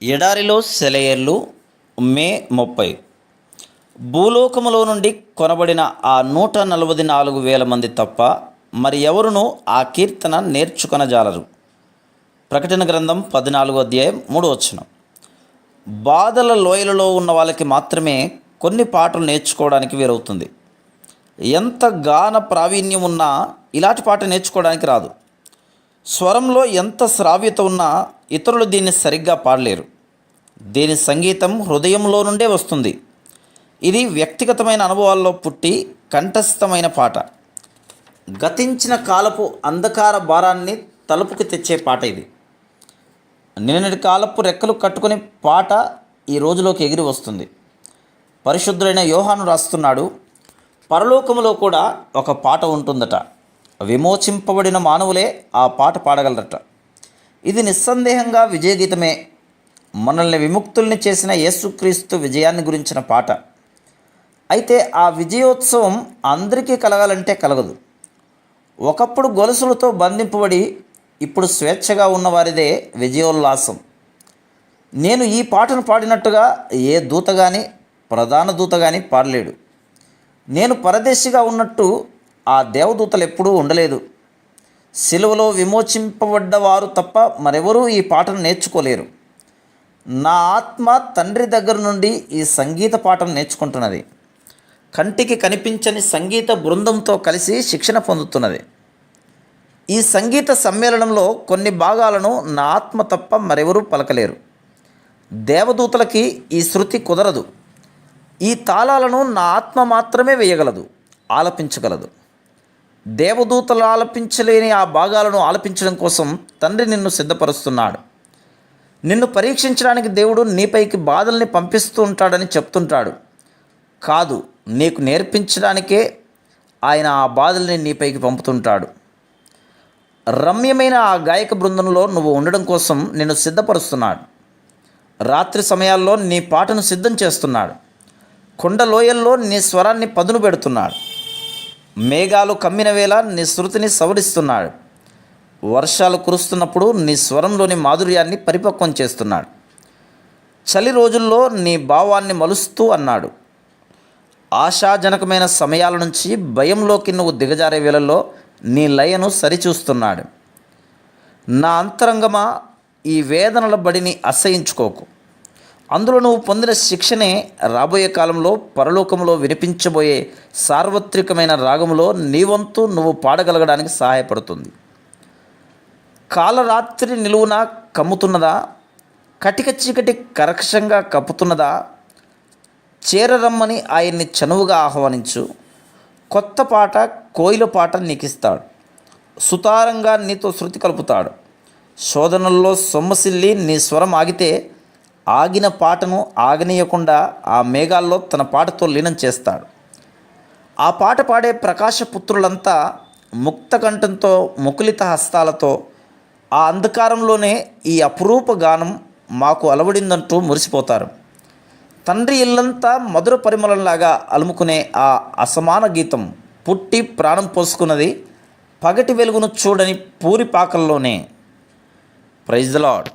ఎడారిలో సెలయేర్లు మే 30. భూలోకములో నుండి కొనబడిన ఆ 144,000 మంది తప్ప మరి ఎవరునూ ఆ కీర్తన నేర్చుకొనజాలరు. ప్రకటన గ్రంథం 14వ అధ్యాయం 3వ వచనం. బాధల లోయలలో ఉన్న వాళ్ళకి మాత్రమే కొన్ని పాటలు నేర్చుకోవడానికి వీరవుతుంది. ఎంత గాన ప్రావీణ్యం ఉన్నా ఇలాంటి పాట నేర్చుకోవడానికి రాదు. స్వరంలో ఎంత శ్రావ్యత ఉన్నా ఇతరులు దీన్ని సరిగ్గా పాడలేరు. దీని సంగీతం హృదయంలో నుండే వస్తుంది. ఇది వ్యక్తిగతమైన అనుభవాల్లో పుట్టి కంఠస్థమైన పాట. గతించిన కాలపు అంధకార భారాన్ని తలుపుకి తెచ్చే పాట ఇది. నిన్నటి కాలపు రెక్కలు కట్టుకుని పాట ఈ రోజులోకి ఎగిరి వస్తుంది. పరిశుద్ధుడైన యోహాను రాస్తున్నాడు, పరలోకములో కూడా ఒక పాట ఉంటుందట. విమోచింపబడిన మానవులే ఆ పాట పాడగలరట. ఇది నిస్సందేహంగా విజయగీతమే. మనల్ని విముక్తుల్ని చేసిన యేసుక్రీస్తు విజయాన్ని గురించిన పాట. అయితే ఆ విజయోత్సవం అందరికీ కలగాలంటే కలగదు. ఒకప్పుడు గొలుసులతో బంధింపబడి ఇప్పుడు స్వేచ్ఛగా ఉన్నవారిదే విజయోల్లాసం. నేను ఈ పాటను పాడినట్టుగా ఏ దూత కానీ ప్రధాన దూత కానీ పాడలేడు. నేను పరదేశిగా ఉన్నట్టు ఆ దేవదూతలు ఎప్పుడూ ఉండలేదు. సిలువలో విమోచింపబడ్డవారు తప్ప మరెవరూ ఈ పాటను నేర్చుకోలేరు. నా ఆత్మ తండ్రి దగ్గర నుండి ఈ సంగీత పాఠం నేర్చుకుంటున్నది. కంటికి కనిపించని సంగీత బృందంతో కలిసి శిక్షణ పొందుతున్నది. ఈ సంగీత సమ్మేళనంలో కొన్ని భాగాలను నా ఆత్మ తప్ప మరెవరూ పలకలేరు. దేవదూతలకి ఈ శృతి కుదరదు. ఈ తాళాలను నా ఆత్మ మాత్రమే వేయగలదు, ఆలపించగలదు. దేవదూతలు ఆలపించలేని ఆ భాగాలను ఆలపించడం కోసం తండ్రి నిన్ను సిద్ధపరుస్తున్నాడు. నిన్ను పరీక్షించడానికి దేవుడు నీపైకి బాధల్ని పంపిస్తూ ఉంటాడని చెప్తుంటాడు. కాదు, నీకు నేర్పించడానికే ఆయన ఆ బాధల్ని నీపైకి పంపుతుంటాడు. రమ్యమైన ఆ గాయక బృందంలో నువ్వు ఉండడం కోసం నిన్ను సిద్ధపరుస్తున్నాడు. రాత్రి సమయాల్లో నీ పాటను సిద్ధం చేస్తున్నాడు. కొండ లోయల్లో నీ స్వరాన్ని పదును పెడుతున్నాడు. మేఘాలు కమ్మిన వేళ నీ శృతిని సవరిస్తున్నాడు. వర్షాలు కురుస్తున్నప్పుడు నీ స్వరంలోని మాధుర్యాన్ని పరిపక్వం చేస్తున్నాడు. చలి రోజుల్లో నీ భావాన్ని మలుస్తూ అన్నాడు. ఆశాజనకమైన సమయాల నుంచి భయంలోకి నువ్వు దిగజారే వేళల్లో నీ లయను సరిచూస్తున్నాడు. నా అంతరంగమా, ఈ వేదనల బడిని అసహించుకోకు. అందులో నువ్వు పొందిన శిక్షణే రాబోయే కాలంలో పరలోకంలో వినిపించబోయే సార్వత్రికమైన రాగంలో నీ వంతు నువ్వు పాడగలగడానికి సహాయపడుతుంది. కాలరాత్రి నిలువున కమ్ముతున్నదా? కటిక చీకటి కరక్షంగా కప్పుతున్నదా? చేరరమ్మని ఆయన్ని చనువుగా ఆహ్వానించు. కొత్త పాట, కోయిల పాట నీకిస్తాడు. సుతారంగా నీతో శృతి కలుపుతాడు. శోధనల్లో సొమ్మసిల్లి నీ స్వరం ఆగితే ఆగిన పాటను ఆగనీయకుండా ఆ మేఘాల్లో తన పాటతో లీనం చేస్తాడు. ఆ పాట పాడే ప్రకాశపుత్రులంతా ముక్త కంఠంతో, ముకులిత హస్తాలతో ఆ అంధకారంలోనే ఈ అపురూప గానం మాకు అలవడిందంటూ మురిసిపోతారు. తండ్రి ఇల్లంతా మధుర పరిమళంలాగా అలుముకునే ఆ అసమాన గీతం పుట్టి ప్రాణం పోసుకున్నది పగటి వెలుగును చూడని పూరి పాకల్లోనే. Praise the lord.